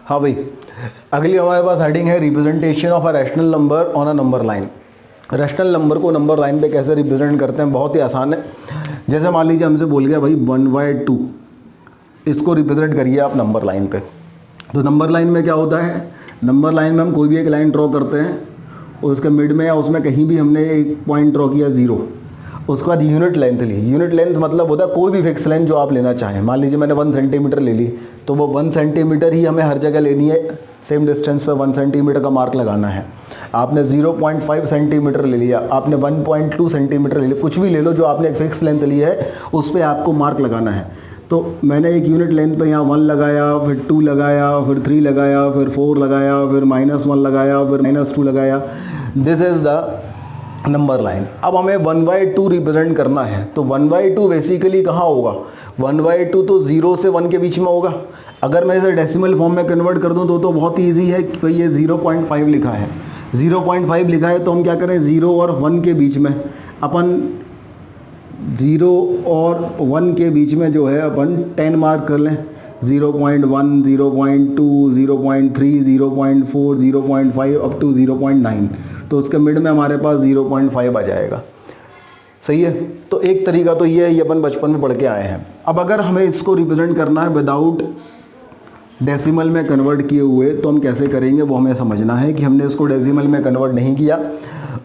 हाँ भाई, अगली हमारे पास हेडिंग है representation of a rational number on a number line. Rational number को नंबर लाइन पे कैसे रिप्रेजेंट करते हैं, बहुत ही आसान है। जैसे मान लीजिए हमसे बोल गया भाई 1/2, इसको रिप्रेजेंट करिए आप नंबर लाइन पे। तो नंबर लाइन में क्या होता है, नंबर लाइन में हम कोई भी एक लाइन ड्रॉ करते हैं और उसके मिड में या उसमें कहीं भी हमने एक पॉइंट ड्रॉ किया 0, उसके बाद यूनिट लेंथ ली। यूनिट लेंथ मतलब होता है कोई भी फिक्स लेंथ जो आप लेना चाहें। मान लीजिए मैंने 1 सेंटीमीटर ले ली, तो वो 1 सेंटीमीटर ही हमें हर जगह लेनी है, सेम डिस्टेंस पे 1 सेंटीमीटर का मार्क लगाना है। आपने 0.5 सेंटीमीटर ले लिया, आपने 1.2 सेंटीमीटर ले लिया, कुछ भी ले लो, जो आपने एक फिक्स लेंथ ली है उस पर आपको मार्क लगाना है। तो मैंने एक यूनिट लेंथ पे यहाँ 1 लगाया, फिर 2 लगाया, फिर 3 लगाया, फिर 4 लगाया, फिर -1 लगाया, फिर -2 लगाया। This is the number line. अब हमें 1/2 रिप्रेजेंट करना है, तो 1/2 बेसिकली कहाँ होगा, 1/2 तो 0 से 1 के बीच में होगा। अगर मैं इसे डेसिमल फॉर्म में कन्वर्ट कर दूँ तो बहुत ईजी है कि भाई ये 0.5 लिखा है, 0.5 लिखा है, तो हम क्या करें, 0 और 1 के बीच में अपन 0 और 1 के बीच में जो है अपन 10 मार्क कर लें। 0.1, 0.2, 0.3, 0.4, 0.5 अप टू 0.9, तो उसके मिड में हमारे पास 0.5 आ जाएगा। सही है। तो एक तरीका तो ये है, ये अपन बचपन में पढ़ के आए हैं। अब अगर हमें इसको रिप्रेजेंट करना है विदाउट डेसिमल में कन्वर्ट किए हुए, तो हम कैसे करेंगे वो हमें समझना है कि हमने इसको डेसिमल में कन्वर्ट नहीं किया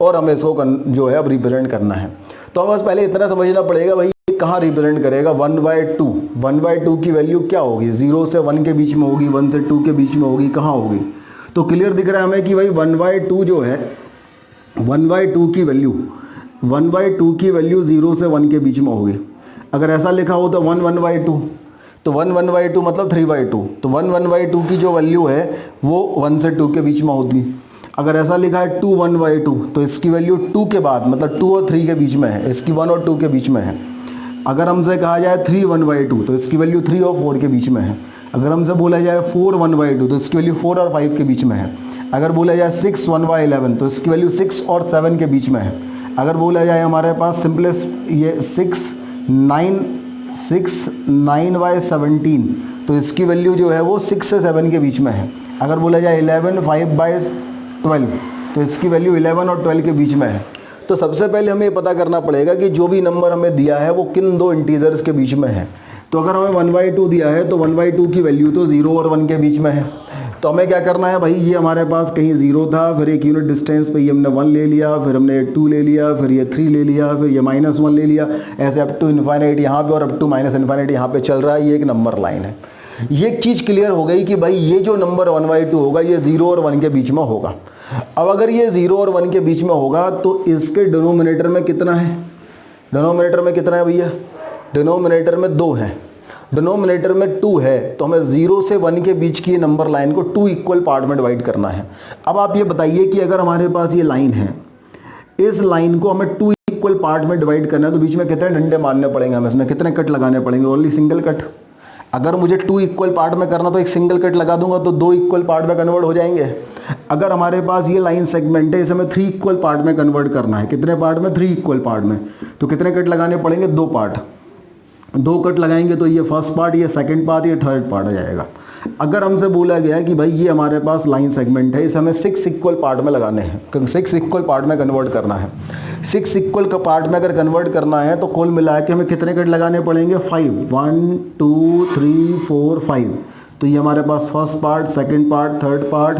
और हमें इसको जो है अब रिप्रेजेंट करना है। तो हमें बस पहले इतना समझना पड़ेगा भाई कहाँ रिप्रेजेंट करेगा। 1/2, 1/2 की वैल्यू क्या होगी, 0 से 1 के बीच में होगी, 1 से 2 के बीच में होगी, कहाँ होगी। तो क्लियर दिख रहा है हमें कि भाई 1/2 जो है, 1/2 की वैल्यू 0 से 1 के बीच में होगी। अगर ऐसा लिखा हो तो 1/2, तो 1/2 मतलब 3/2, तो 1/2 की जो वैल्यू है वो 1 से 2 के बीच में होगी। अगर ऐसा लिखा है 2/1/2, तो इसकी वैल्यू 2 के बाद मतलब 2 और 3 के बीच में है, इसकी 1 और 2 के बीच में है। अगर हमसे कहा जाए 3/1/2, तो इसकी वैल्यू 3 और 4 के बीच में है। अगर हमसे बोला जाए 4/1/2, तो इसकी वैल्यू 4 और 5 के बीच में है। अगर बोला जाए 6/1/11, तो इसकी वैल्यू 6 और 7 के बीच में है। अगर बोला जाए हमारे पास सिंपलेस्ट ये 6/9/17, तो इसकी वैल्यू जो है वो 6 से 7 के बीच में है। अगर बोला जाए 11/5/12, तो इसकी वैल्यू 11 और 12 के बीच में है। तो सबसे पहले हमें पता करना पड़ेगा कि जो भी नंबर हमें दिया है वो किन दो इंटीजर्स के बीच में है। तो अगर हमें 1/2 दिया है तो 1/2 की वैल्यू तो 0 और 1 के बीच में है। तो हमें क्या करना है भाई, ये हमारे पास कहीं 0 था, फिर एक यूनिट डिस्टेंस पे ये हमने 1 ले लिया, फिर हमने 2 ले लिया, फिर ये 3 ले लिया, फिर ये -1 ले लिया, ऐसे अप टू इन्फाइनाइट यहाँ पे और अप टू -इन्फाइनाइट यहाँ पे चल रहा है। ये एक नंबर लाइन है। ये एक चीज़ क्लियर हो गई कि भाई ये जो नंबर 1/2 होगा ये 0 और 1 के बीच में होगा। अब अगर ये 0 और 1 के बीच में होगा तो इसके डिनोमिनेटर में कितना है, डिनोमिनेटर में कितना है भैया, डिनोमिनेटर में 2 है, डिनोमिनेटर में 2 है। तो हमें 0 से 1 के बीच की नंबर लाइन को 2 इक्वल पार्ट में डिवाइड करना है। अब आप ये बताइए कि अगर हमारे पास ये लाइन है, इस लाइन को हमें 2 इक्वल पार्ट में डिवाइड करना है, तो बीच में कितने डंडे मारने पड़ेंगे, हमें इसमें कितने कट लगाने पड़ेंगे, ओनली सिंगल कट। अगर मुझे 2 इक्वल पार्ट में करना तो एक सिंगल कट लगा दूंगा तो 2 इक्वल पार्ट में कन्वर्ट हो जाएंगे। अगर हमारे पास ये लाइन सेगमेंट है, इसे हमें 3 इक्वल पार्ट में कन्वर्ट करना है। कितने पार्ट में, 3 इक्वल पार्ट में। तो कितने कट लगाने पड़ेंगे, 2 पार्ट। 2 कट लगाएंगे तो ये फर्स्ट पार्ट, ये सेकंड पार्ट, ये थर्ड पार्ट आ जाएगा। अगर हमसे बोला गया है कि भाई ये हमारे पास लाइन सेगमेंट है, इसे हमें 6 इक्वल पार्ट में लगाने हैं, 6 इक्वल पार्ट में कन्वर्ट करना है। 6 इक्वल का पार्ट में अगर कन्वर्ट करना है तो कुल मिला के हमें कितने कट लगाने पड़ेंगे, 5, 1 2 3 4 5। तो ये हमारे पास first part, second part, third part,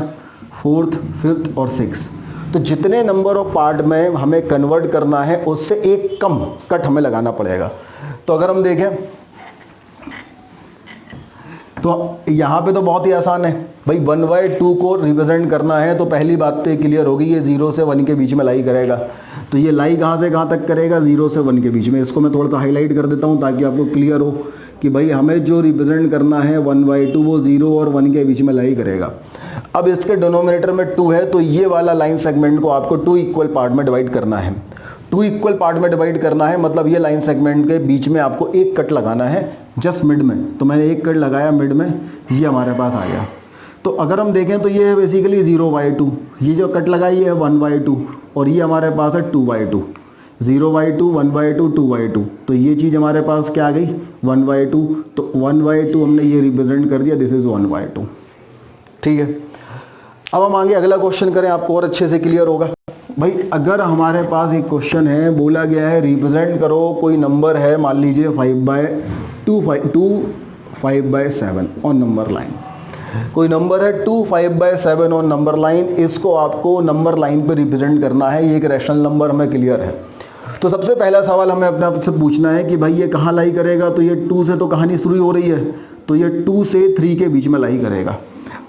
fourth, fifth और 6। तो जितने नंबर ऑफ पार्ट में हमें कन्वर्ट करना है उससे एक कम कट हमें लगाना पड़ेगा। तो अगर हम देखें तो यहाँ पे तो बहुत ही आसान है भाई, 1/2 को रिप्रेजेंट करना है तो पहली बात तो ये क्लियर होगी, ये 0 से 1 के बीच में लाई करेगा। तो ये लाई कहाँ से कहाँ तक करेगा, 0 से 1 के बीच में। इसको मैं थोड़ा सा हाईलाइट कर देता हूँ ताकि आपको क्लियर हो कि भाई हमें जो रिप्रेजेंट करना है 1/2 वो 0 और 1 के बीच में लाई करेगा। अब इसके डिनोमिनेटर में 2 है, तो ये वाला लाइन सेगमेंट को आपको 2 इक्वल पार्ट में डिवाइड करना है। 2 इक्वल पार्ट में डिवाइड करना है मतलब ये लाइन सेगमेंट के बीच में आपको एक कट लगाना है जस्ट मिड में। तो मैंने एक कट लगाया मिड में, ये हमारे पास आ गया। तो अगर हम देखें तो ये है बेसिकली 0/2, ये जो कट लगाई है 1/2 और ये हमारे पास है 2/2। 0/2, 1/2, 2/2। तो ये चीज़ हमारे पास क्या आ गई, 1/2। तो 1/2 हमने ये रिप्रेजेंट कर दिया, दिस इज़ 1/2। ठीक है, अब हम आगे अगला क्वेश्चन करें, आपको और अच्छे से क्लियर होगा। भाई अगर हमारे पास एक क्वेश्चन है, बोला गया है रिप्रेजेंट करो कोई नंबर है, मान लीजिए 5/7 ऑन नंबर लाइन। कोई नंबर है 2/5 ऑन नंबर लाइन, इसको आपको नंबर लाइन पे रिप्रेजेंट करना है, ये एक रैशनल नंबर हमें क्लियर है। तो सबसे पहला सवाल हमें अपने आप से पूछना है कि भाई ये कहाँ लाई करेगा, तो ये 2 से तो कहानी शुरू हो रही है, तो ये 2 से 3 के बीच में लाई करेगा।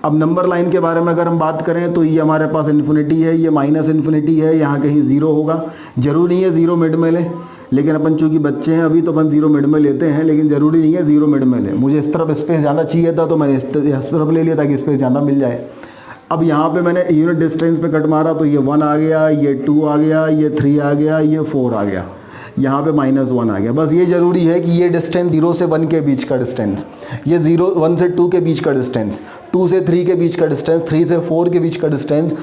अब नंबर लाइन के बारे में अगर हम बात करें तो ये हमारे पास इन्फिनिटी है, ये माइनस इन्फिनिटी है, यहाँ कहीं ज़ीरो होगा। जरूरी नहीं है ज़ीरो मिड में ले, लेकिन अपन चूंकि बच्चे हैं अभी तो अपन ज़ीरो मिड में लेते हैं, लेकिन ज़रूरी नहीं है ज़ीरो मिड में ले। मुझे इस तरफ स्पेस ज़्यादा चाहिए था तो मैंने इस तरफ ले लिया ताकि स्पेस ज़्यादा मिल जाए। अब यहाँ पे मैंने यूनिट डिस्टेंस पे कट मारा तो ये 1 आ गया, ये 2 आ गया, ये 3 आ गया, ये 4 आ गया, यहाँ पे -1 आ गया। बस ये ज़रूरी है कि ये डिस्टेंस 0 से 1 के बीच का डिस्टेंस, ये 1 से 2 के बीच का डिस्टेंस, 2 से 3 के बीच का डिस्टेंस, 3 से 4 के बीच का डिस्टेंस,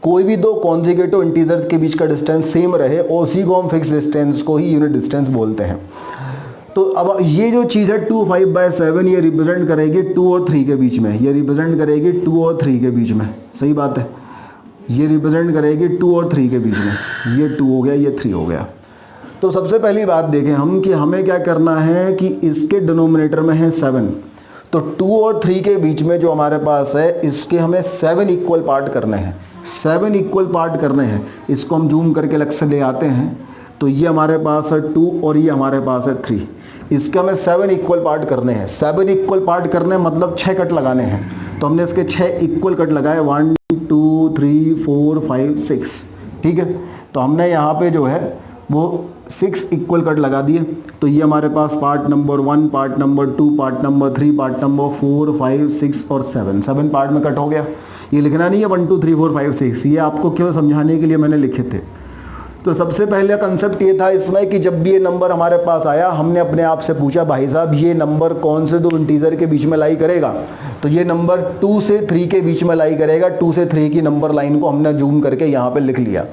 कोई भी दो कॉन्जिक्यूटिव इंटीजर्स के बीच का डिस्टेंस सेम रहे और उसी को हम फिक्स डिस्टेंस को ही यूनिट डिस्टेंस बोलते हैं। तो अब ये जो चीज़ है 2/5 ये रिप्रेजेंट करेगी 2 और 3 के बीच में, ये रिप्रेजेंट करेगी 2 और 3 के बीच में, सही बात है, ये रिप्रेजेंट करेगी 2 और 3 के बीच में, ये 2 हो गया, ये 3 हो गया। तो सबसे पहली बात देखें हम कि हमें क्या करना है कि इसके डिनोमिनेटर में है 7, तो 2 और 3 के बीच में जो हमारे पास है इसके हमें 7 इक्वल पार्ट करने हैं, 7 इक्वल पार्ट करने हैं। इसको हम जूम करके अलग से ले आते हैं, तो ये हमारे पास है 2 और ये हमारे पास है 3, इसके हमें 7 इक्वल पार्ट करने हैं। 7 इक्वल पार्ट करने मतलब 6 कट लगाने हैं, तो हमने इसके 6 इक्वल कट लगाए, 1 2 3 4 5 6, ठीक है। तो हमने यहाँ पे जो है वो 6 इक्वल कट लगा दिए, तो ये हमारे पास part number 1, part number 2, part number 3, part number 4 5 6 और 7 पार्ट में कट हो गया। ये लिखना नहीं है 1 2 3 4 5 6, ये आपको क्यों समझाने के लिए मैंने लिखे थे। तो सबसे पहले कंसेप्ट ये था इसमें कि जब भी ये नंबर हमारे पास आया हमने अपने आप से पूछा भाई साहब ये नंबर कौन से दो इंटीजर के बीच में लाई करेगा, तो ये नंबर 2 से 3 के बीच में लाई करेगा। 2 से 3 की नंबर लाइन को हमने जूम करके यहाँ पे लिख लिया।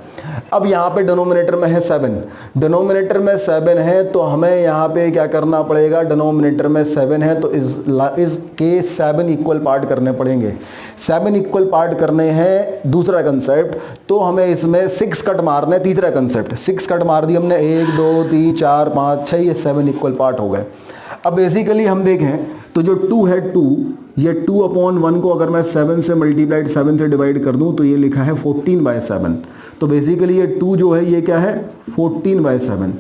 अब यहाँ पे डिनोमिनेटर में है 7, डिनोमिनेटर में 7 है तो हमें यहाँ पे क्या करना पड़ेगा, डिनोमिनेटर में 7 है तो इसके 7 इक्वल पार्ट करने पड़ेंगे। 7 इक्वल पार्ट करने हैं, दूसरा कंसेप्ट, तो हमें इसमें 6 कट मारने, तीसरा कंसेप्ट, 6 कट मार दिए हमने, 1 2 3 4 5 6, ये 7 इक्वल पार्ट हो गए। अब बेसिकली हम देखें तो जो 2 है 2, ये 2/1 को अगर मैं 7 से मल्टीप्लाइड 7 से डिवाइड कर दूं तो ये लिखा है 14/7। तो बेसिकली ये 2 जो है ये क्या है 14/7,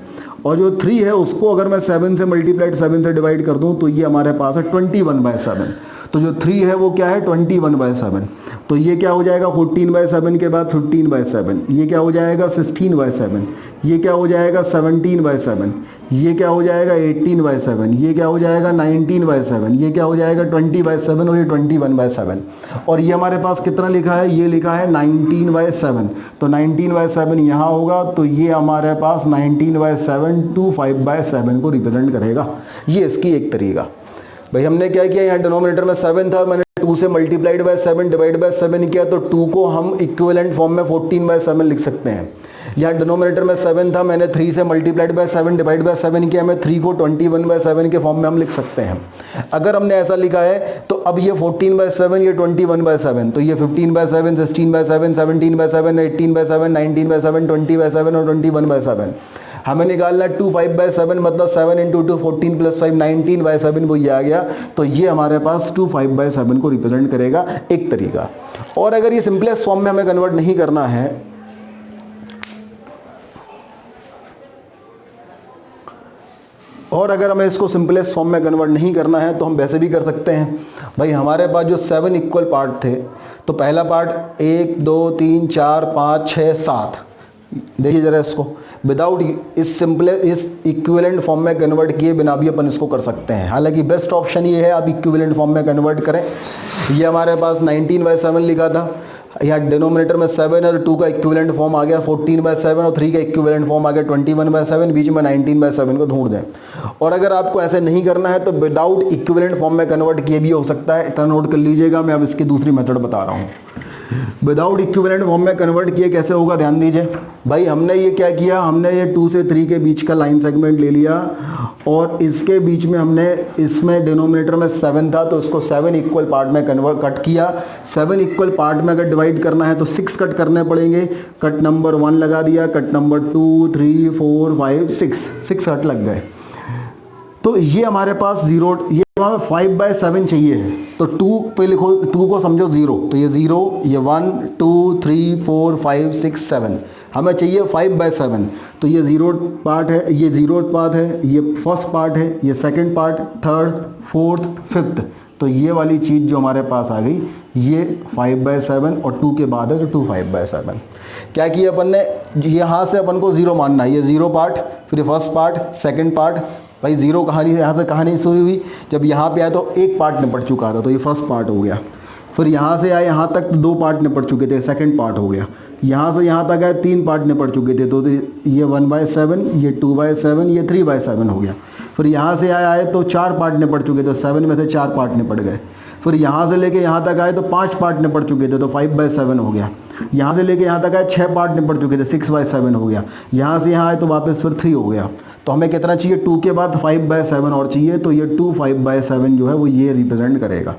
और जो 3 है उसको अगर मैं 7 से मल्टीप्लाइड 7 से डिवाइड कर दूं तो ये हमारे पास है 21/7। तो जो 3 है वो क्या है 21/7, तो ये क्या हो जाएगा 14/7 के बाद 15/7, ये क्या हो जाएगा 16/7, ये क्या हो जाएगा 17/7, ये क्या हो जाएगा 18/7, ये क्या हो जाएगा 19/7, ये क्या हो जाएगा 20/7 और ये 21/7। और ये हमारे पास कितना लिखा है, ये लिखा है 19/7, तो 19/7 यहाँ होगा, तो ये हमारे पास 19/7 2/5/7 को रिप्रेजेंट करेगा। ये इसकी एक तरीका। भाई हमने क्या किया, यहाँ डिनोमिनेटर में 7 था, मैंने 2 से मल्टीप्लाइड बाय 7 डिवाइड बाय 7 किया, तो 2 को हम इक्विवेलेंट फॉर्म में 14/7 लिख सकते हैं। यहाँ डिनोमिनेटर में 7 था, मैंने 3 से मल्टीप्लाइड बाय 7 डिवाइड बाय 7 किया, मैं 3 को 21/7 के फॉर्म में हम लिख सकते हैं। अगर हमने ऐसा लिखा है तो अब ये 14/7, ये 21/7, तो ये 15/7, 16/7, 17/7, 18/7, 19/7, 20/7 और 21/7। हमें निकालना 2/5/7 मतलब 7 × 2 14 + 5 19/7, वो ये आ गया। तो ये हमारे पास 2/5/7 को रिप्रेजेंट करेगा, एक तरीका। और अगर ये सिंपलेस्ट फॉर्म में हमें कन्वर्ट नहीं करना है, और अगर हमें इसको सिंपलेस्ट फॉर्म में कन्वर्ट नहीं करना है तो हम वैसे भी कर सकते हैं। भाई हमारे पास जो 7 इक्वल पार्ट थे, तो पहला पार्ट 1 2 3 4 5 6 7, देखिए जरा इसको विदाउट इस इक्विवेलेंट फॉर्म में कन्वर्ट किए बिना भी अपन इसको कर सकते हैं। हालांकि बेस्ट ऑप्शन ये है आप इक्विवेलेंट फॉर्म में कन्वर्ट करें। ये हमारे पास 19/7 लिखा था, यहाँ डिनोमिनेटर में 7 और 2 का इक्विवेलेंट फॉर्म आ गया 14/7 और 3 का इक्विवेलेंट फॉर्म आ गया 21/7, बीच में 19/7 को ढूंढ दें। और अगर आपको ऐसे नहीं करना है तो विदाउट इक्विवेलेंट फॉर्म में कन्वर्ट किए भी हो सकता है, इतना नोट कर लीजिएगा। मैं अब इसकी दूसरी मेथड बता रहा हूँ। विदाउट इक्विवेलेंट फॉर्म में कन्वर्ट किए कैसे होगा, ध्यान दीजिए भाई। हमने ये क्या किया, हमने ये 2 से 3 के बीच का लाइन सेगमेंट ले लिया और इसके बीच में हमने, इसमें डिनोमिनेटर में 7 था तो उसको 7 इक्वल पार्ट में कन्वर्ट कट किया। 7 इक्वल पार्ट में अगर डिवाइड करना है तो 6 कट करने पड़ेंगे। कट नंबर 1 लगा दिया, कट नंबर 2, 3, 4, 5, 6 कट लग गए। तो ये हमारे पास जीरो, ये हमें 5/7 चाहिए है तो 2 पे लिखो, 2 को समझो 0, तो ये 0, ये 1, 2, 3, 4, 5, 6, 7, हमें चाहिए 5/7। तो ये 0 पार्ट है, ये 0 पार्ट है, ये फर्स्ट पार्ट है, ये second part, third, fourth, fifth. तो ये वाली चीज़ जो हमारे पास आ गई ये 5/7 और 2 के बाद है तो 2 5/7। क्या किया अपन ने, यहाँ से अपन को 0 मानना है, ये 0 पार्ट, फिर फर्स्ट पार्ट, सेकंड पार्ट। भाई 0 कहानी यहाँ से कहानी शुरू हुई, जब यहाँ पे आया तो एक पार्ट निपट चुका था तो ये फर्स्ट पार्ट हो गया। फिर यहाँ से आए यहाँ तक तो 2 पार्ट निपट चुके थे, सेकंड पार्ट हो गया। यहाँ से यहाँ तक आए 3 पार्ट निपट चुके थे तो ये 1/7, ये 2/7, ये 3/7 हो गया। फिर यहाँ से आए तो 4 पार्ट निपट चुके थे, 7 में से 4 पार्ट निपट गए। फिर यहाँ से लेके यहाँ तक आए तो 5 पार्ट निपट चुके थे तो 5/7 हो गया। यहाँ से लेके यहाँ तक आए 6 पार्ट निपट चुके थे, 6/7 हो गया। यहाँ से यहाँ आए तो वापस फिर 3 हो गया। तो हमें कितना चाहिए, 2 के बाद 5/7 और चाहिए, तो ये 2 5/7 जो है वो ये रिप्रेजेंट करेगा।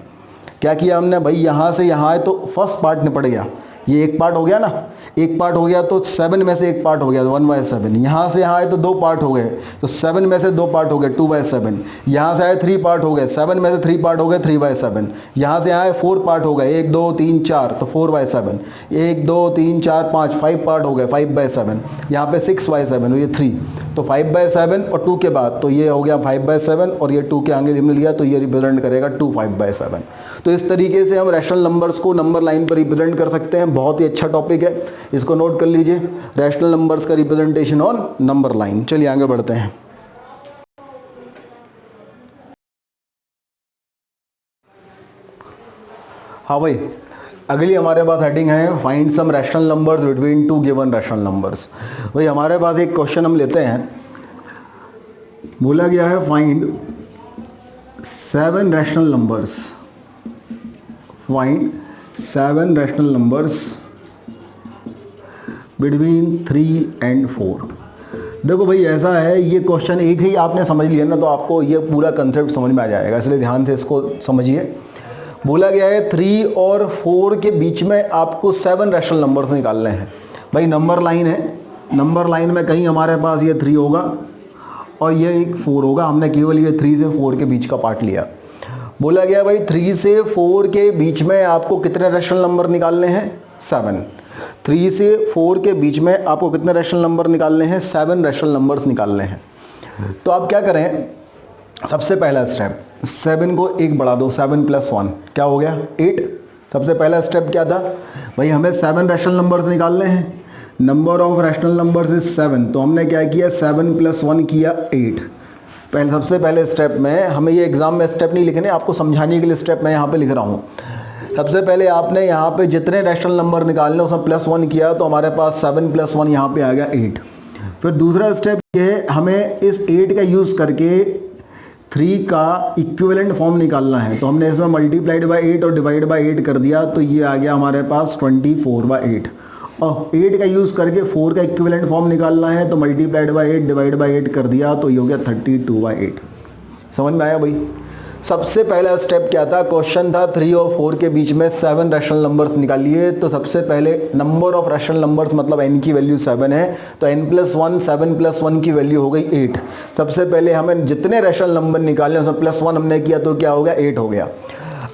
क्या किया हमने भाई, यहाँ से यहाँ आए तो फर्स्ट पार्ट निपट गया, ये एक पार्ट हो गया ना, एक पार्ट हो गया तो 7 में से एक पार्ट हो गया 1/7। यहाँ से यहाँ आए तो 2 पार्ट हो गए तो 7 में से 2 पार्ट हो गए 2/7। यहाँ से आए 3 पार्ट हो गए, 7 में से 3 पार्ट हो गए 3/7। यहाँ से आए 4 पार्ट हो गए, 1 2 3 4 तो 4/7। 1 2 3 4 5 5 पार्ट हो गए 5/7। यहाँ पे 6/7 ये 3, तो 5/7 और 2 के बाद तो ये हो गया 5/7 और ये 2 के आगे मिल गया तो ये रिप्रेजेंट करेगा 2 5/7। तो इस तरीके से हम रैशनल नंबर्स को नंबर लाइन पर रिप्रेजेंट कर सकते हैं। बहुत ही अच्छा टॉपिक है, इसको नोट कर लीजिए, रैशनल नंबर्स का रिप्रेजेंटेशन ऑन नंबर लाइन। चलिए आगे बढ़ते हैं। हाँ भाई, अगली हमारे पास हेडिंग है find some rational numbers between 2 given rational numbers. भाई हमारे पास एक क्वेश्चन हम लेते हैं, बोला गया है find 7 rational numbers, find 7 rational numbers between 3 and 4। देखो भाई ऐसा है, ये क्वेश्चन एक ही आपने समझ लिया ना तो आपको ये पूरा कंसेप्ट समझ में आ जाएगा, इसलिए ध्यान से इसको समझिए। बोला गया है 3 और 4 के बीच में आपको 7 रैशनल नंबर्स निकालने हैं। भाई नंबर लाइन है, नंबर लाइन में कहीं हमारे पास ये 3 होगा और ये एक 4 होगा, हमने केवल ये 3 से 4 के बीच का पार्ट लिया। बोला गया भाई 3 से 4 के बीच में आपको कितने रैशनल नंबर निकालने हैं, 7। 3 से 4 के बीच में आपको कितने रैशनल नंबर निकालने हैं, 7 रैशनल नंबर्स निकालने हैं। तो आप क्या करें, सबसे पहला स्टेप 7 को 1 बढ़ा दो, 7 + 1 क्या हो गया 8। सबसे पहला स्टेप क्या था भाई, हमें 7 रैशनल नंबर्स निकालने हैं, number of rational numbers is 7। तो हमने क्या किया, 7 + 1 किया 8। पहले सबसे पहले स्टेप में हमें ये एग्जाम में स्टेप नहीं लिखने, आपको समझाने के लिए स्टेप मैं यहाँ पे लिख रहा हूँ। सबसे पहले आपने यहाँ पे जितने रैशनल नंबर निकालने उसमें +1 किया तो हमारे पास 7 + 1 यहाँ पे आ गया 8। फिर दूसरा स्टेप ये है, हमें इस 8 का यूज़ करके 3 का इक्विवेलेंट फॉर्म निकालना है। तो हमने इसमें मल्टीप्लाइड बाय 8 और डिवाइड बाय 8 कर दिया तो ये आ गया हमारे पास 24/8। और 8 का यूज़ करके 4 का इक्विवेलेंट फॉर्म निकालना है तो मल्टीप्लाइड बाय 8 डिवाइड बाय 8 कर दिया तो ये हो गया 32/8। समझ में आया भाई। सबसे पहला स्टेप क्या था, क्वेश्चन था 3 और 4 के बीच में 7 रैशनल नंबर्स निकालिए। तो सबसे पहले नंबर ऑफ रैशनल नंबर्स मतलब n की वैल्यू 7 है तो n + 1, 7 + 1 की वैल्यू हो गई 8। सबसे पहले हमें जितने रैशनल नंबर निकाले उसमें +1 हमने किया तो क्या हो गया 8 हो गया।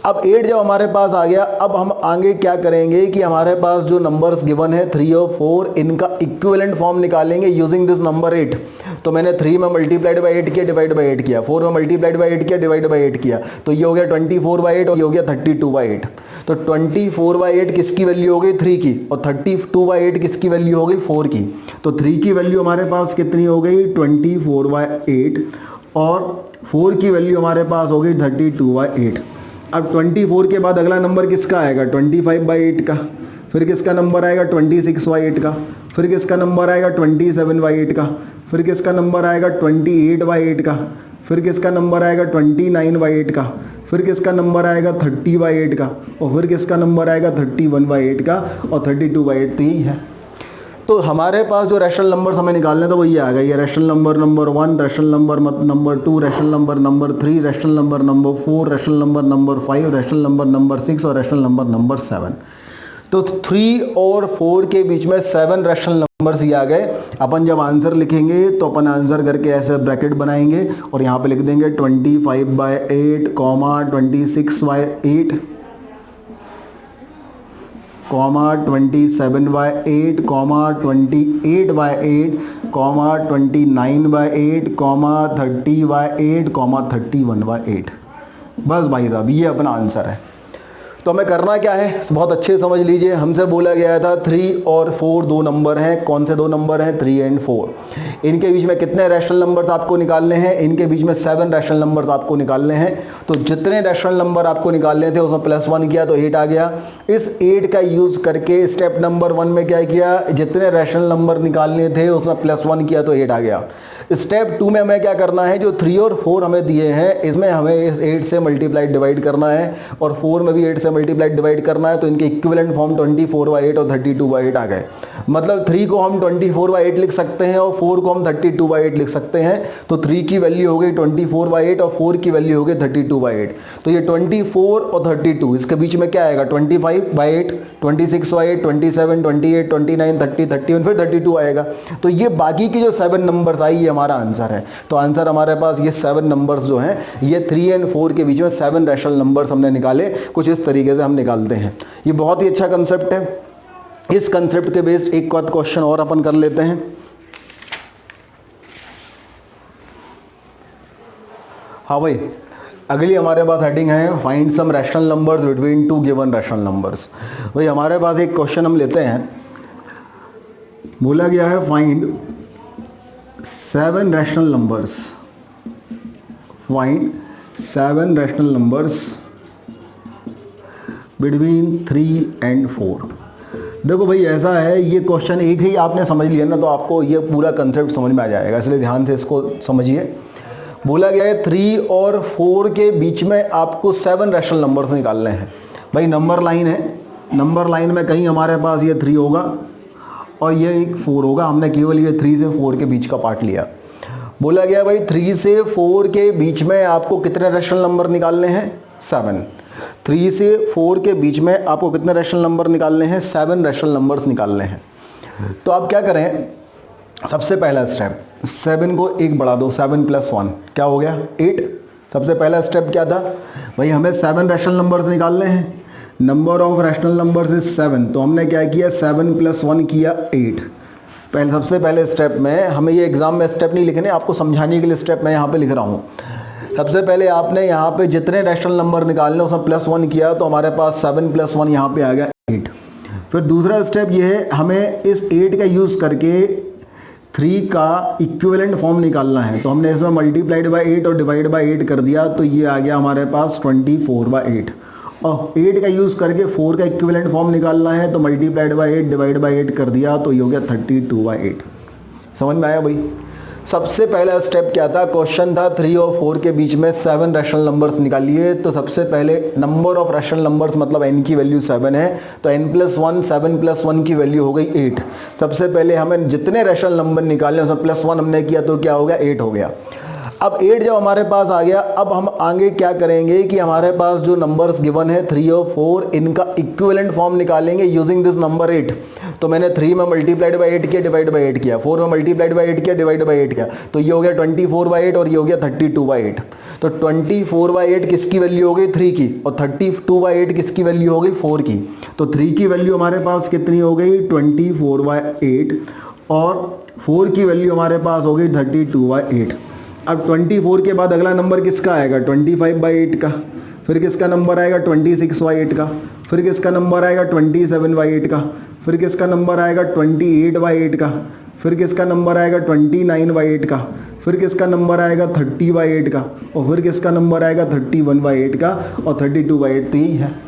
अब 8 जब हमारे पास आ गया, अब हम आगे क्या करेंगे कि हमारे पास जो नंबर्स गिवन है 3 और 4 इनका इक्विवेलेंट फॉर्म निकालेंगे यूजिंग दिस नंबर 8। तो मैंने 3 में मल्टीप्लाइड बाय 8 किया, डिवाइड बाय 8 किया, 4 में मल्टीप्लाइड बाय 8 किया, डिवाइड बाय 8 किया, तो ये हो गया 24/8 और ये हो गया 32/8। तो 24/8 किसकी वैल्यू हो गई 3 की और 32/8 किसकी वैल्यू हो गई 4 की। तो 3 की वैल्यू हमारे पास कितनी हो गई 24/8 और 4 की वैल्यू हमारे पास हो गई 32/8। अब 24 के बाद अगला नंबर किसका आएगा 25/8 का, फिर किसका नंबर आएगा 26/8 का, फिर किसका नंबर आएगा 27/8 का, फिर किसका नंबर आएगा 28/8 का, फिर किसका नंबर आएगा 29/8 का, फिर किसका नंबर आएगा 30/8 का, और फिर किसका नंबर आएगा 31/8 का, और 32/8 तो यही है। तो हमारे पास जो रैशनल नंबर्स हमें निकालने तो वही आ गया, ये rational number number 1, rational number 2, rational number 3, rational number 4, rational number 5, rational number 6 और रैशनल नंबर 7। तो 3 और 4 के बीच में 7 रैशनल नंबर्स ही आ गए। अपन जब आंसर लिखेंगे तो अपन आंसर करके ऐसे ब्रैकेट बनाएंगे और यहाँ पे लिख देंगे 25/8, 26/8, 27/8, 28/8, 29/8, 30/8, 31/8। बस भाई साहब ये अपना आंसर है। तो हमें करना क्या है, बहुत अच्छे समझ लीजिए। हमसे बोला गया था 3 और 4 दो नंबर हैं। कौन से दो नंबर हैं? 3 एंड 4। इनके बीच में कितने रैशनल नंबर्स आपको निकालने हैं? इनके बीच में 7 रैशनल नंबर्स आपको निकालने हैं। तो जितने रैशनल नंबर आपको निकालने थे उसमें +1 किया तो 8 आ गया। इस 8 का यूज़ करके स्टेप नंबर 1 में क्या किया, जितने रैशनल नंबर निकालने थे उसमें +1 किया तो 8 आ गया। स्टेप 2 में हमें क्या करना है, जो 3 और 4 हमें दिए हैं इसमें हमें इस 8 से मल्टीप्लाइड डिवाइड करना है, और 4 में भी 8 से मल्टीप्लाइड डिवाइड करना है। तो इनके इक्विवेलेंट फॉर्म 24/8 और 32/8 आ गए। मतलब 3 को हम 24/8 लिख सकते हैं और 4 को हम 32/8 लिख सकते हैं। तो 3 की वैल्यू हो गई 24/8 और 4 की वैल्यू हो गई 32/8। तो ये 24 और 32 इसके बीच में क्या आएगा 25/8, 26/8, 27, 28, 29, 30, 31 फिर 32 आएगा। तो ये बाकी की जो 7 नंबर्स आई ये हमारा आंसर है। तो आंसर हमारे पास ये 7 नंबर्स जो हैं, ये 3 एंड 4 के बीच में 7 रैशनल नंबर्स हमने निकाले। कुछ इस तरीके से हम निकालते हैं। ये बहुत ही अच्छा कंसेप्ट है। इस कंसेप्ट के बेस्ड एक क्वेश्चन और अपन कर लेते हैं। हाँ भाई, अगली हमारे पास हेडिंग है find some rational numbers between 2 given rational numbers. भाई हमारे पास एक क्वेश्चन हम लेते हैं। बोला गया है find 7 rational numbers, find 7 rational numbers between 3 and 4। देखो भाई ऐसा है, ये क्वेश्चन एक ही आपने समझ लिया ना तो आपको ये पूरा कंसेप्ट समझ में आ जाएगा, इसलिए ध्यान से इसको समझिए। बोला गया है 3 और 4 के बीच में आपको 7 रैशनल नंबर्स निकालने हैं। भाई नंबर लाइन है, नंबर लाइन में कहीं हमारे पास ये 3 होगा और ये एक 4 होगा। हमने केवल ये 3 से 4 के बीच का पार्ट लिया। बोला गया भाई 3 से 4 के बीच में आपको कितने रैशनल नंबर निकालने हैं? 7। 3 से 4 के बीच में आपको कितने रैशनल नंबर निकालने हैं? 7 रैशनल नंबर्स निकालने हैं। तो आप क्या करें, सबसे पहला स्टेप 7 को 1 बढ़ा दो, 7 + 1 क्या हो गया 8। सबसे पहला स्टेप क्या था भाई, हमें 7 रैशनल नंबर्स निकालने हैं। Number of rational numbers is 7। तो हमने क्या किया 7 + 1 किया 8। सबसे पहले स्टेप में हमें ये एग्जाम में स्टेप नहीं लिखने, आपको समझाने के लिए स्टेप मैं यहाँ पे लिख रहा हूँ। सबसे पहले आपने यहाँ पे जितने रैशनल नंबर निकालने उसमें +1 किया तो हमारे पास 7 + 1 यहाँ पे आ गया 8। फिर दूसरा स्टेप ये है, हमें इस 8 का यूज़ करके 3 का इक्विवेलेंट फॉर्म निकालना है। तो हमने इसमें ×8 और /8 कर दिया तो ये आ गया हमारे पास 24/8। और 8 का यूज़ करके 4 का इक्विवेलेंट फॉर्म निकालना है तो ×8 /8 कर दिया तो ये हो गया 32/8। समझ में आया भाई? सबसे पहला स्टेप क्या था, क्वेश्चन था 3 और 4 के बीच में 7 रैशनल नंबर्स निकालिए। तो सबसे पहले नंबर ऑफ रैशनल नंबर्स मतलब n की वैल्यू 7 है तो n + 1 7 + 1 की वैल्यू हो गई 8। सबसे पहले हमें जितने रैशनल नंबर निकालने उसमें +1 हमने किया तो क्या हो गया 8 हो गया। अब 8 जब हमारे पास आ गया, अब हम आगे क्या करेंगे कि हमारे पास जो नंबर्स गिवन है 3 और 4 इनका इक्विवेलेंट फॉर्म निकालेंगे यूजिंग दिस नंबर 8। तो मैंने 3 में ×8 किया /8 किया, 4 में ×8 किया /8 किया, तो ये हो गया 24/8 और ये हो गया 32/8। तो 24/8 किसकी वैल्यू हो गई 3 की और 32/8 किसकी वैल्यू हो गई 4 की। तो 3 की वैल्यू हमारे पास कितनी हो गई 24/8 और 4 की वैल्यू हमारे पास हो गई 32/8। अब 24 के बाद अगला नंबर किसका आएगा 25/8 का, फिर किसका नंबर आएगा 26/8 का, फिर किसका नंबर आएगा 27/8 का, फिर किसका नंबर आएगा 28/8 का, फिर किसका नंबर आएगा 29/8 का, फिर किसका नंबर आएगा 30/8 का, और फिर किसका नंबर आएगा 31/8 का, और 32/8 तो यही है।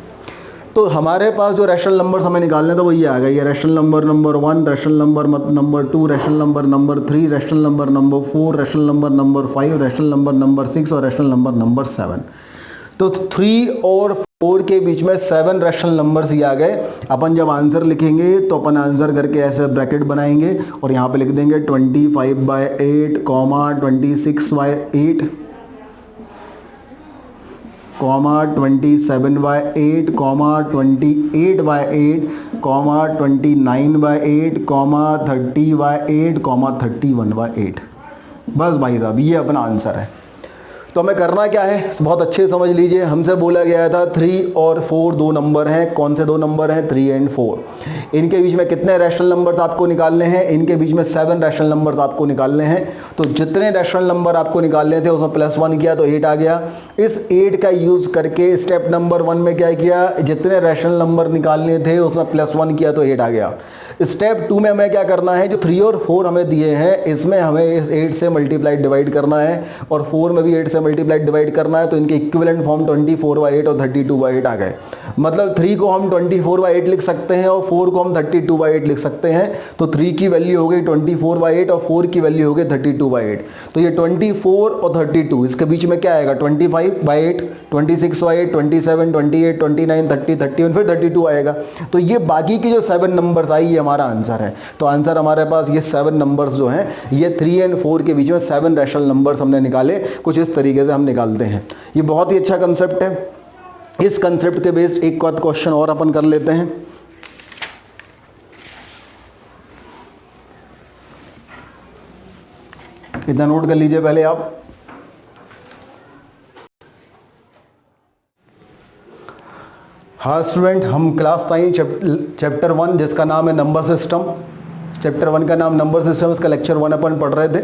तो हमारे पास जो रैशनल नंबर्स हमें निकालने तो वही आ गए, ये rational number 1, rational number 2, rational number 3, rational number 4, rational number 5, rational number 6 और रैशनल नंबर 7। तो 3 और 4 के बीच में 7 रैशनल नंबर्स ही आ गए। अपन जब आंसर लिखेंगे तो अपन आंसर करके ऐसे ब्रैकेट बनाएंगे और यहाँ पे लिख देंगे 25/8, 26/8, 27/8, 28/8, 29/8, 30/8, 31/8। बस भाई साहब ये अपना आंसर है। तो हमें करना क्या है, बहुत अच्छे से समझ लीजिए। हमसे बोला गया था 3 और 4 दो नंबर हैं। कौन से दो नंबर हैं? 3 एंड 4। इनके बीच में कितने रैशनल नंबर्स आपको निकालने हैं? इनके बीच में 7 रैशनल नंबर्स आपको निकालने हैं। तो जितने रैशनल नंबर आपको निकालने थे उसमें +1 किया तो 8 आ गया। इस 8 का यूज़ करके स्टेप नंबर 1 में क्या किया, जितने रैशनल नंबर निकालने थे उसमें +1 किया तो 8 आ गया। स्टेप 2 में हमें क्या करना है, जो 3 और 4 हमें दिए हैं इसमें हमें इस 8 से मल्टीप्लाइड डिवाइड करना है और 4 में भी 8 से मल्टीप्लाइड डिवाइड करना है। तो इनके इक्विवेलेंट फॉर्म 24/8 और 32/8 आ गए। मतलब 3 को हम 24/8 लिख सकते हैं और 4 को हम 32/8 लिख सकते हैं। तो 3 की वैल्यू हो गई 24/8 और 4 की वैल्यू हो गई 32/8। तो ये 24 और 32 इसके बीच में क्या आएगा, 25/8, 26/8, 27, 28, 29, 30, 31 फिर 32 आएगा। तो ये बाकी की जो 7 नंबर्स आई ये हमारा आंसर है। तो आंसर हमारे पास ये 7 नंबर्स जो हैं, ये 3 एंड 4 के बीच में 7 रैशनल नंबर्स हमने निकाले। कुछ इस तरीके से हम निकालते हैं। ये बहुत ही अच्छा कंसेप्ट है। इस कंसेप्ट के बेस्ड एक क्वेश्चन और अपन कर लेते हैं। इतना नोट कर लीजिए पहले आप। हाँ स्टूडेंट, हम क्लास 9 चैप्टर 1 जिसका नाम है नंबर सिस्टम, चैप्टर 1 का नाम नंबर सिस्टम, इसका लेक्चर 1 अपन पढ़ रहे थे।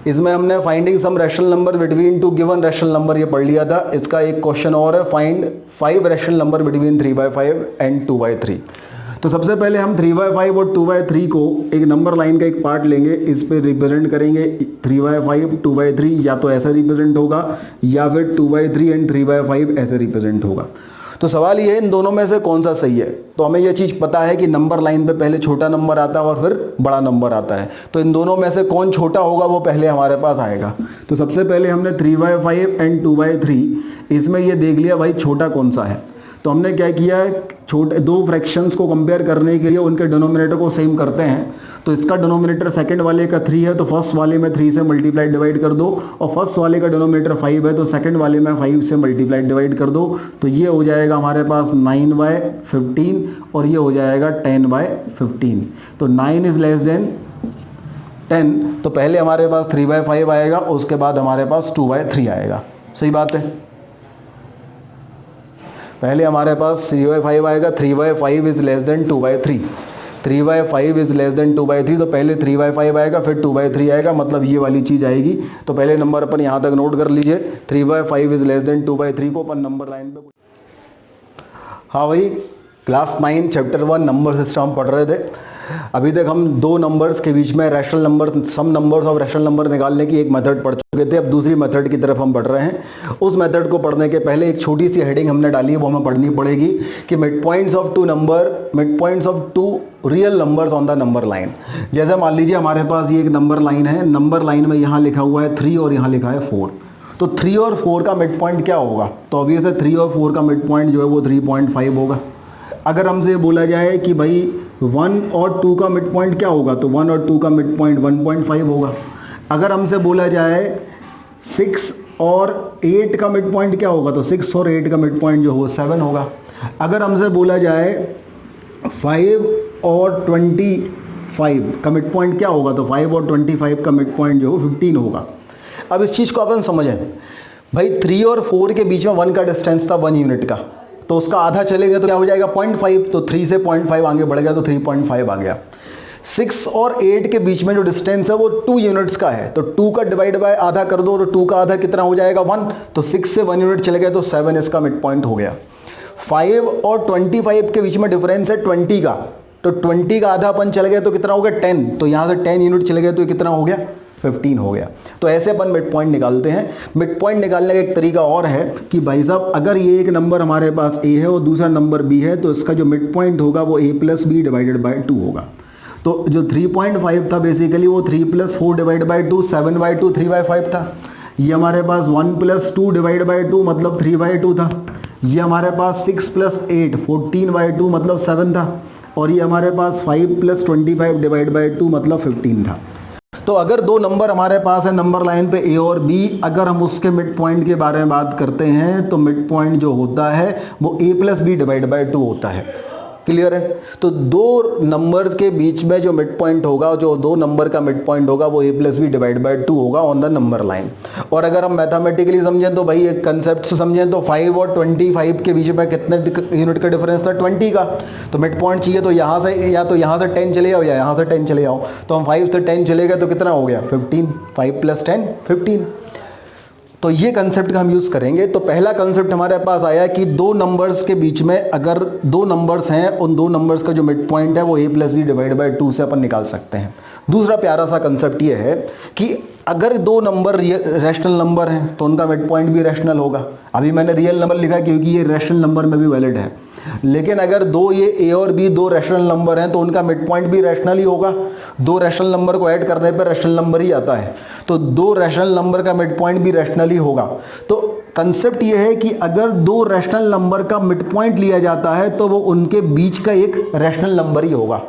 इसमें हमने finding some rational number between 2 given rational number ये पढ़ लिया था। इसका एक क्वेश्चन और है, find 5 rational number between 3/5 and 2/3। तो सबसे पहले हम 3/5 और 2/3 को एक नंबर लाइन का एक पार्ट लेंगे, इस पे रिप्रेजेंट करेंगे। 3/5 2/3 या तो ऐसा रिप्रेजेंट होगा या फिर 2/3 एंड 3/5 ऐसे रिप्रेजेंट होगा। तो सवाल ये है इन दोनों में से कौन सा सही है। तो हमें यह चीज़ पता है कि नंबर लाइन पे पहले छोटा नंबर आता है और फिर बड़ा नंबर आता है। तो इन दोनों में से कौन छोटा होगा वो पहले हमारे पास आएगा। तो सबसे पहले हमने 3/5 एंड 2/3 इसमें ये देख लिया भाई छोटा कौन सा है। तो हमने क्या किया है, छोटे दो फ्रैक्शंस को कंपेयर करने के लिए उनके डिनोमिनेटर को सेम करते हैं। तो इसका डिनोमिनेटर सेकंड वाले का 3 है तो फर्स्ट वाले में 3 से मल्टीप्लाई डिवाइड कर दो, और फर्स्ट वाले का डिनोमिनेटर 5 है तो सेकंड वाले में 5 से मल्टीप्लाई डिवाइड कर दो। तो ये हो जाएगा हमारे पास 9/15 और ये हो जाएगा 10/15। तो 9 इज लेस देन 10। तो पहले हमारे पास 3/5 आएगा, उसके बाद हमारे पास 2/3 आएगा। सही बात है। पहले हमारे पास 3/5 आएगा, 3/5 is less than 2/3, 3/5 is less than 2/3। तो पहले 3/5 आएगा फिर 2/3 आएगा, मतलब ये वाली चीज़ आएगी। तो पहले नंबर अपन यहाँ तक नोट कर लीजिए, 3/5 इज लेस देन 2/3 को अपन नंबर लाइन पे। हाँ भाई, क्लास 9 चैप्टर 1 नंबर सिस्टम पढ़ रहे थे। अभी तक हम दो नंबर्स के बीच में रैशनल नंबर, सम नंबर्स और रैशनल नंबर निकालने की एक मेथड पढ़ चुके थे। अब दूसरी मेथड की तरफ हम बढ़ रहे हैं। उस मेथड को पढ़ने के पहले एक छोटी सी हेडिंग हमने डाली है, वो हमें पढ़नी पड़ेगी कि mid points of two real numbers on the number line. जैसे मान लीजिए हमारे पास ये एक नंबर लाइन है, नंबर लाइन में यहाँ लिखा हुआ है 3 और यहाँ लिखा है 4। तो 3 और 4 का मिड पॉइंट क्या होगा? तो ऑब्वियस है 3 और 4 का मिड पॉइंट जो है वो 3.5 होगा। अगर हमसे बोला जाए कि भाई 1 और 2 का मिड पॉइंट क्या होगा, तो 1 और 2 का मिड पॉइंट 1.5 होगा। अगर हमसे बोला जाए 6 और 8 का मिड पॉइंट क्या होगा, तो 6 और 8 का मिड पॉइंट जो हो 7 होगा। अगर हमसे बोला जाए 5 और 25 का मिड पॉइंट क्या होगा, तो 5 और 25 का मिड पॉइंट जो हो 15 होगा। अब इस चीज़ को अपन समझें भाई, 3 और 4 के बीच में 1 का डिस्टेंस था 1 यूनिट का, तो उसका आधा चले गया तो क्या हो जाएगा 0.5। तो 3 से 0.5 आगे बढ़ गया तो 3.5 आ गया। 6 और 8 के बीच में जो डिस्टेंस है वो 2 यूनिट्स का है, तो 2 का डिवाइड बाय आधा कर दो, तो 2 का आधा कितना हो जाएगा 1। तो 6 से 1 यूनिट चले गए तो 7 इसका मिड पॉइंट हो गया। 5 और 25 के बीच में डिफरेंस है 20 का, तो 20 का आधा अपन चले गए तो कितना हो गया 10। तो यहाँ से 10 यूनिट चले गए तो कितना हो गया 15 हो गया। तो ऐसे अपन मिड पॉइंट निकालते हैं। मिड पॉइंट निकालने का एक तरीका और है कि भाई साहब अगर ये एक नंबर हमारे पास a है और दूसरा नंबर b है, तो इसका जो मिड पॉइंट होगा वो a + b डिवाइडेड बाय 2 होगा। तो जो 3.5 था बेसिकली वो 3 + 4 डिवाइड बाय 2, 7/2 3/5 था। ये हमारे पास 1 + 2 डिवाइड बाई 2 मतलब 3/2 था। ये हमारे पास 6 + 8 14/2 मतलब 7 था। और ये हमारे पास 5 + 25 डिवाइड बाई 2 मतलब 15 था। तो अगर दो नंबर हमारे पास है नंबर लाइन पे ए और बी, अगर हम उसके मिड पॉइंट के बारे में बात करते हैं तो मिड पॉइंट जो होता है वो a + b डिवाइड बाई 2 होता है। क्लियर है? तो दो नंबर्स के बीच में जो मिड पॉइंट होगा, जो दो नंबर का मिड पॉइंट होगा वो a + b डिवाइड बाई 2 होगा ऑन द नंबर लाइन। और अगर हम मैथमेटिकली समझें तो भाई एक कंसेप्ट से समझें तो 5 और 25 के बीच में कितने यूनिट का डिफरेंस था? 20 का। तो मिड पॉइंट चाहिए तो यहाँ से या तो यहाँ से 10 चले जाओ या यहाँ से 10 चले जाओ। तो हम 5 से 10 चले गए तो कितना हो गया? 15। 5 + 10 15। तो ये कंसेप्ट का हम यूज़ करेंगे। तो पहला कंसेप्ट हमारे पास आया कि दो नंबर्स के बीच में अगर दो नंबर्स हैं, उन दो नंबर्स का जो मिड पॉइंट है वो a + b डिवाइड बाई 2 से अपन निकाल सकते हैं। दूसरा प्यारा सा कंसेप्ट ये है कि अगर दो नंबर रैशनल नंबर हैं तो उनका मिड पॉइंट भी रैशनल होगा। अभी मैंने रियल नंबर लिखा क्योंकि ये रैशनल नंबर में भी वैलिड है, लेकिन अगर दो ये a और b दो रैशनल नंबर हैं तो उनका मिड पॉइंट भी रैशनल ही होगा। दो रैशनल नंबर को ऐड करने पर रैशनल नंबर ही आता है, तो दो रैशनल नंबर का मिड पॉइंट भी रैशनल ही होगा। तो कंसेप्ट ये है कि अगर दो रैशनल नंबर का मिड पॉइंट लिया जाता है तो वो उनके बीच का एक रैशनल नंबर ही होगा।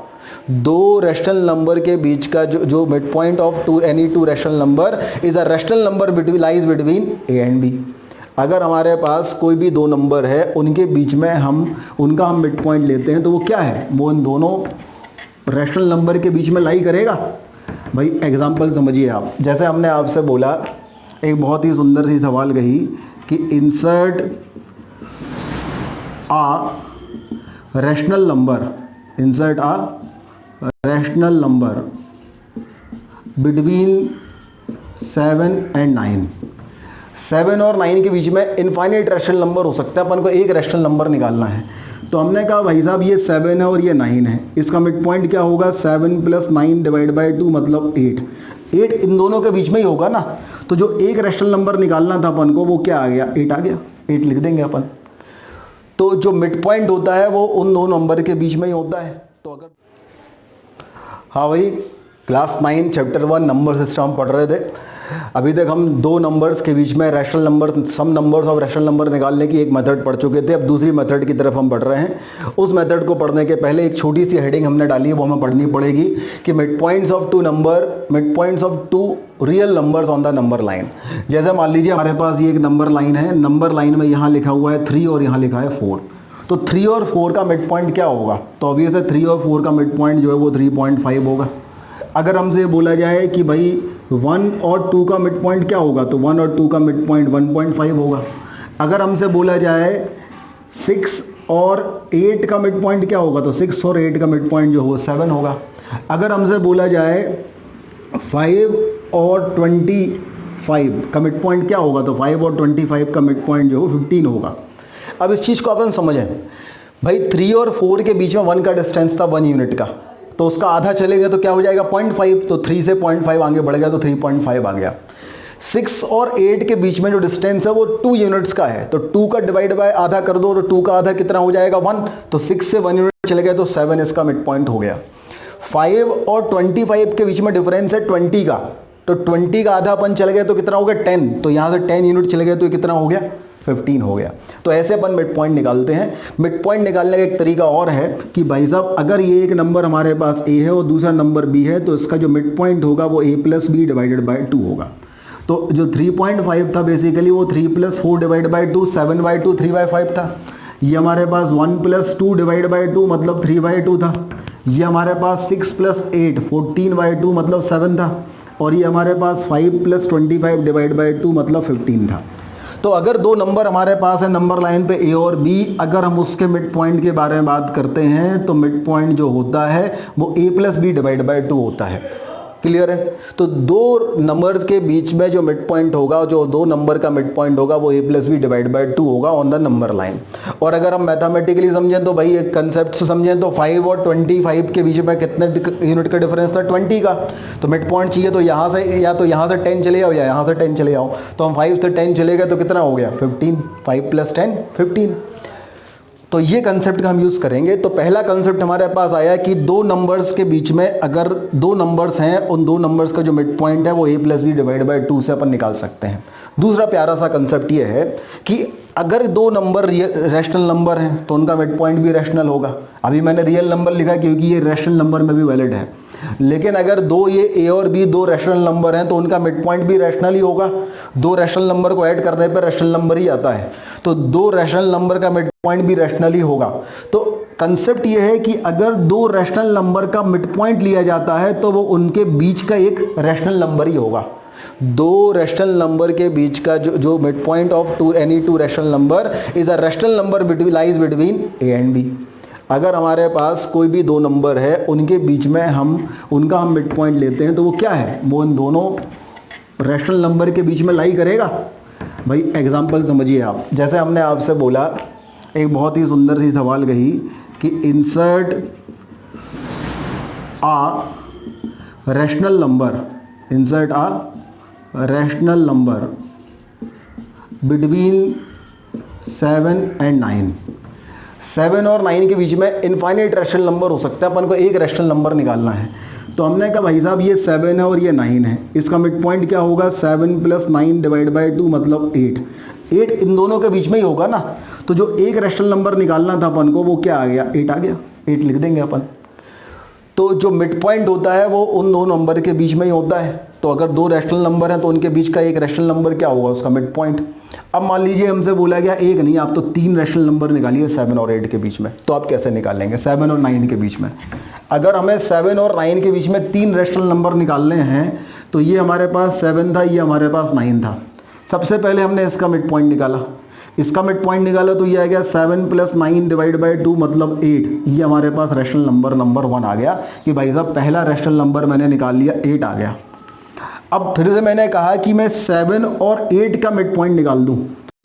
दो रैशनल नंबर के बीच का जो mid point of any two rational number is a rational number lies between a and b। अगर हमारे पास कोई भी दो नंबर है उनके बीच में उनका हम मिड पॉइंट लेते हैं तो वो क्या है? वो इन दोनों रैशनल नंबर के बीच में लाई करेगा। भाई एग्जांपल समझिए आप, जैसे हमने आपसे बोला, एक बहुत ही सुंदर सी सवाल कही कि insert a rational number between 7 and 9। 7 और 9 के बीच में इनफाइनाइट रैशनल नंबर हो सकता है, अपन को एक रैशनल नंबर निकालना है। तो हमने कहा भाई साहब ये 7 है और ये 9 है, इसका मिड पॉइंट क्या होगा? 7 + 9 डिवाइड बाई 2 मतलब 8। 8 इन दोनों के बीच में ही होगा ना। तो जो एक रैशनल नंबर निकालना था अपन को वो क्या आ गया? 8 आ गया। 8 लिख देंगे अपन। तो जो मिड पॉइंट होता है वो उन दो नंबर के बीच में ही होता है। तो अगर हाँ भाई, क्लास 9 चैप्टर 1 नंबर सिस्टम हम पढ़ रहे थे। अभी तक हम दो नंबर्स के बीच में rational number, some numbers of rational number निकालने की एक मेथड पढ़ चुके थे। अब दूसरी मेथड की तरफ हम बढ़ रहे हैं। उस मेथड को पढ़ने के पहले एक छोटी सी हेडिंग हमने डाली है, वो हमें पढ़नी पड़ेगी कि mid points of two real numbers on the number line. जैसे मान लीजिए हमारे पास ये एक नंबर लाइन है, नंबर लाइन में यहाँ लिखा हुआ है 3 और यहाँ लिखा है 4। तो 3 और 4 का मिड पॉइंट क्या होगा? तो ऑब्वियस है 3 और 4 का मिड पॉइंट जो है वो 3.5 होगा। अगर हमसे बोला जाए कि भाई 1 और 2 का मिड पॉइंट क्या होगा, तो 1 और 2 का मिड पॉइंट 1.5 होगा। अगर हमसे बोला जाए 6 और 8 का मिड पॉइंट क्या होगा, तो 6 और 8 का मिड पॉइंट जो हो 7 होगा। अगर हमसे बोला जाए 5 और 25 का मिड पॉइंट क्या होगा, तो 5 और 25 का मिड पॉइंट जो हो 15 होगा। अब इस चीज़ को अपन समझें भाई, 3 और 4 के बीच में 1 का डिस्टेंस था 1 यूनिट का, तो उसका आधा चले गया तो क्या हो जाएगा? 0.5। तो 3 से 0.5 आगे बढ़ गया तो 3.5 आ गया। 6 और 8 के बीच में जो डिस्टेंस है वो 2 यूनिट्स का है, तो 2 का डिवाइड बाय आधा कर दो तो 2 का आधा कितना हो जाएगा? 1। तो 6 से 1 यूनिट चले गए तो 7 इसका मिड पॉइंट हो गया। 5 और 25 के बीच में डिफरेंस है 20 का, तो 20 का आधा अपन चले गए तो कितना हो गया? 10। तो यहाँ से 10 यूनिट चले गए तो कितना हो गया? 15 हो गया। तो ऐसे अपन मिड पॉइंट निकालते हैं। मिड पॉइंट निकालने का एक तरीका और है कि भाई साहब अगर ये एक नंबर हमारे पास a है और दूसरा नंबर b है, तो इसका जो मिड पॉइंट होगा वो a + b डिवाइडेड बाई 2 होगा। तो जो 3.5 था बेसिकली वो 3 + 4 डिवाइड बाई 2 7/2 3/5 था। ये हमारे पास 1 + 2 डिवाइड बाई 2 मतलब 3/2 था। ये हमारे पास 6 + 8 14/2 मतलब 7 था। और ये हमारे पास 5 + 25 डिवाइड बाई 2 मतलब 15 था। तो अगर दो नंबर हमारे पास है नंबर लाइन पे a और b, अगर हम उसके मिड पॉइंट के बारे में बात करते हैं तो मिड पॉइंट जो होता है वो a + b डिवाइड बाई 2 होता है। क्लियर है? तो दो नंबर्स के बीच में जो मिड पॉइंट होगा, जो दो नंबर का मिड पॉइंट होगा वो a + b डिवाइड बाई 2 होगा ऑन द नंबर लाइन। और अगर हम मैथमेटिकली समझें तो भाई एक कंसेप्ट से समझें तो 5 और 25 के बीच में कितने यूनिट का डिफरेंस था? 20 का। तो मिड पॉइंट चाहिए तो यहाँ से या तो यहाँ से 10 चले जाओ या यहाँ से 10 चले जाओ। तो हम 5 से 10 चले गए तो कितना हो गया? 15। 5 + 10 15। तो ये कंसेप्ट का हम यूज़ करेंगे। तो पहला कंसेप्ट हमारे पास आया कि दो नंबर्स के बीच में अगर दो नंबर्स हैं, उन दो नंबर्स का जो मिड पॉइंट है वो a + b डिवाइड बाई 2 से अपन निकाल सकते हैं। दूसरा प्यारा सा कंसेप्ट ये है कि अगर दो नंबर रैशनल नंबर हैं तो उनका मिड पॉइंट भी रैशनल होगा। अभी मैंने रियल नंबर लिखा क्योंकि ये रैशनल नंबर में भी वैलिड है, लेकिन अगर दो ये a और b दो रैशनल नंबर हैं तो उनका मिड पॉइंट भी रैशनल ही होगा। दो रैशनल नंबर को ऐड करने पर रैशनल नंबर ही आता है, तो दो रैशनल नंबर का मिड पॉइंट भी रैशनल ही होगा। तो कंसेप्ट ये है कि अगर दो रैशनल नंबर का मिड पॉइंट लिया जाता है तो वो उनके बीच का एक रैशनल नंबर ही होगा। दो रैशनल नंबर के बीच का जो mid point of any two rational number is a rational number lies between a and b। अगर हमारे पास कोई भी दो नंबर है, उनके बीच में उनका हम मिड पॉइंट लेते हैं तो वो क्या है, वो इन दोनों रैशनल नंबर के बीच में लाई करेगा। भाई एग्जांपल समझिए आप, जैसे हमने आपसे बोला, एक बहुत ही सुंदर सी सवाल कही कि insert a rational number between 7 and 9। 7 और 9 के बीच में इनफाइनाइट रैशनल नंबर हो सकता है, अपन को एक रैशनल नंबर निकालना है। तो हमने कहा भाई साहब ये 7 है और ये 9 है, इसका मिड पॉइंट क्या होगा, 7 + 9 डिवाइड बाई 2 मतलब 8। 8 इन दोनों के बीच में ही होगा ना। तो जो एक रैशनल नंबर निकालना था अपन को वो क्या आ गया, 8 आ गया। 8 लिख देंगे अपन। तो जो मिड पॉइंट होता है वो उन दो नंबर के बीच में ही होता है। तो अगर दो रैशनल नंबर हैं तो उनके बीच का एक रैशनल नंबर क्या होगा, उसका मिड पॉइंट। अब मान लीजिए हमसे बोला गया एक नहीं, आप तो 3 रैशनल नंबर निकालिए 7 और 8 के बीच में। तो आप कैसे निकालेंगे 7 और 9 के बीच में? अगर हमें 7 और 9 के बीच में 3 रैशनल नंबर निकालने हैं तो ये हमारे पास 7 था, ये हमारे पास 9 था। सबसे पहले हमने इसका मिड पॉइंट निकाला, इसका मिड पॉइंट निकाला तो ये आ गया 7 + 9 डिवाइड बाई 2 मतलब 8। ये हमारे पास रैशनल नंबर 1 आ गया कि भाई साहब पहला रैशनल नंबर मैंने निकाल लिया, 8 आ गया। अब फिर से मैंने कहा कि मैं 7 और 8 का मिड पॉइंट निकाल दूं।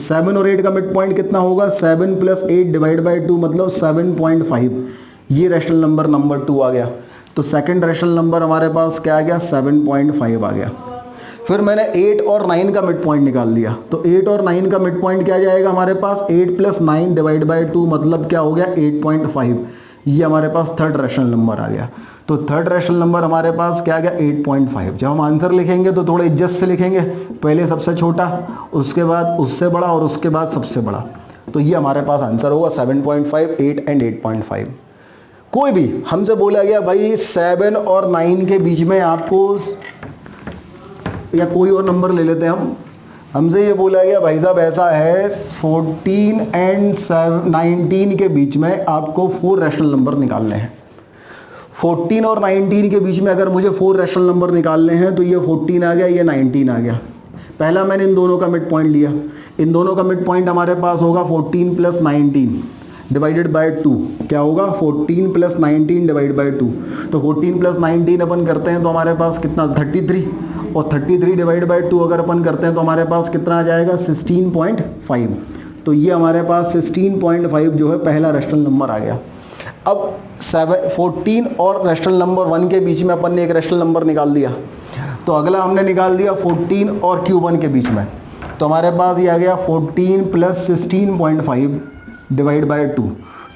7 और 8 का मिड पॉइंट कितना होगा, 7 + 8 डिवाइड बाई 2 मतलब 7.5। ये रैशनल नंबर 2 आ गया। तो सेकंड रैशनल नंबर हमारे पास क्या आ गया, 7.5 आ गया। फिर मैंने 8 और 9 का मिड पॉइंट निकाल लिया। तो 8 और 9 का मिड पॉइंट क्या जाएगा हमारे पास, 8 + 9 डिवाइड बाई 2 मतलब क्या हो गया, 8.5। ये हमारे पास थर्ड रैशनल नंबर आ गया। तो थर्ड रैशनल नंबर हमारे पास क्या आ गया, 8.5। जब हम आंसर लिखेंगे तो थोड़ा इज्जत से लिखेंगे, पहले सबसे छोटा, उसके बाद उससे बड़ा और उसके बाद सबसे बड़ा। तो ये हमारे पास आंसर होगा 7.5, 8 एंड 8.5। कोई भी हमसे बोला गया भाई 7 और 9 के बीच में आपको, या कोई और नंबर ले लेते हैं हमसे ये बोला गया भाई साहब ऐसा है 14 एंड 19 के बीच में आपको 4 रैशनल नंबर निकालने हैं। 14 और 19 के बीच में अगर मुझे 4 रैशनल नंबर निकालने हैं तो ये 14 आ गया, ये 19 आ गया। पहला मैंने इन दोनों का मिड पॉइंट लिया। इन दोनों का मिड पॉइंट हमारे पास होगा 14 + 19 डिवाइडेड बाय 2। क्या होगा, 14 + 19 डिवाइड बाय 2। तो 14 + 19 अपन करते हैं तो हमारे पास कितना, 33। और 33 डिवाइड बाय 2 अगर अपन करते हैं तो हमारे पास कितना आ जाएगा, 16.5। तो ये हमारे पास 16.5 जो है पहला रैशनल नंबर आ गया। अब 14 और रैशनल नंबर 1 के बीच में अपन ने एक रैशनल नंबर निकाल दिया। तो अगला हमने निकाल दिया 14 और Q1 के बीच में। तो हमारे पास ये आ गया 14 + 16.5 डिवाइड बाय 2।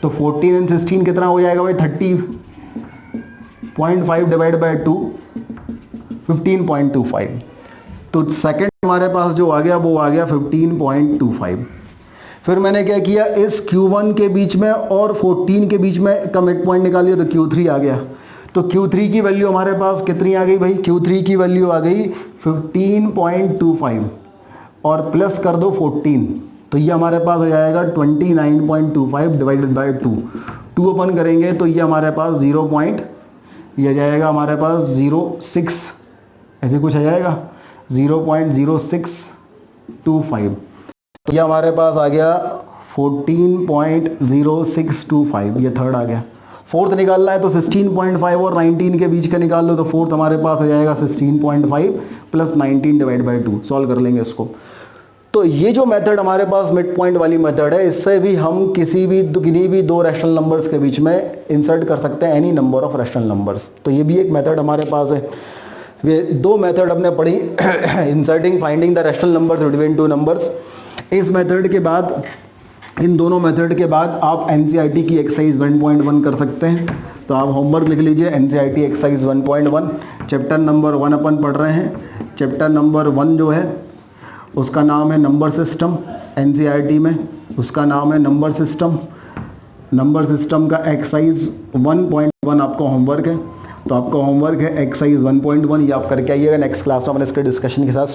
तो 14 एंड 16 कितना हो जाएगा भाई, 30.5 डिवाइड बाय 2 15.25। तो सेकंड हमारे पास जो आ गया वो आ गया 15.25। फिर मैंने क्या किया, इस Q1 के बीच में और 14 के बीच में का मिड पॉइंट निकाल लिया तो Q3 आ गया। तो Q3 की वैल्यू हमारे पास कितनी आ गई भाई, Q3 की वैल्यू आ गई 15.25 और प्लस कर दो 14। तो ये हमारे पास हो जाएगा 29.25 डिवाइडेड बाय 2 अपन करेंगे तो ये हमारे पास 0. ये जाएगा हमारे पास 0.6, ऐसे कुछ आ जाएगा 0.0625। तो ये हमारे पास आ गया 14.0625। ये थर्ड आ गया। फोर्थ निकालना है तो 16.5 और 19 के बीच का निकाल लो। तो फोर्थ हमारे पास हो जाएगा 16.5 + 19 डिवाइड बाई 2। सॉल्व कर लेंगे इसको। तो ये जो मेथड हमारे पास मिड पॉइंट वाली मेथड है, इससे भी हम किसी भी दो रैशनल नंबर्स के बीच में इंसर्ट कर सकते हैं any number of rational numbers. तो ये भी एक मेथड हमारे पास है। ये दो मेथड हमने पढ़ी, inserting finding the rational numbers between two numbers. इस मेथड के बाद इन दोनों मेथड के बाद आप एनसीईआरटी की एक्सरसाइज 1.1 कर सकते हैं। तो आप होमवर्क लिख लीजिए, एनसीईआरटी एक्सरसाइज 1.1 चैप्टर नंबर 1 अपन पढ़ रहे हैं। चैप्टर नंबर 1 जो है उसका नाम है नंबर सिस्टम, एनसीईआरटी में उसका नाम है नंबर सिस्टम। नंबर सिस्टम का एक्सरसाइज 1.1 आपका होमवर्क है। तो आपका होमवर्क है एक्सरसाइज 1.1, ये आप करके आइएगा। नेक्स्ट क्लास में अपन इसके डिस्कशन के साथ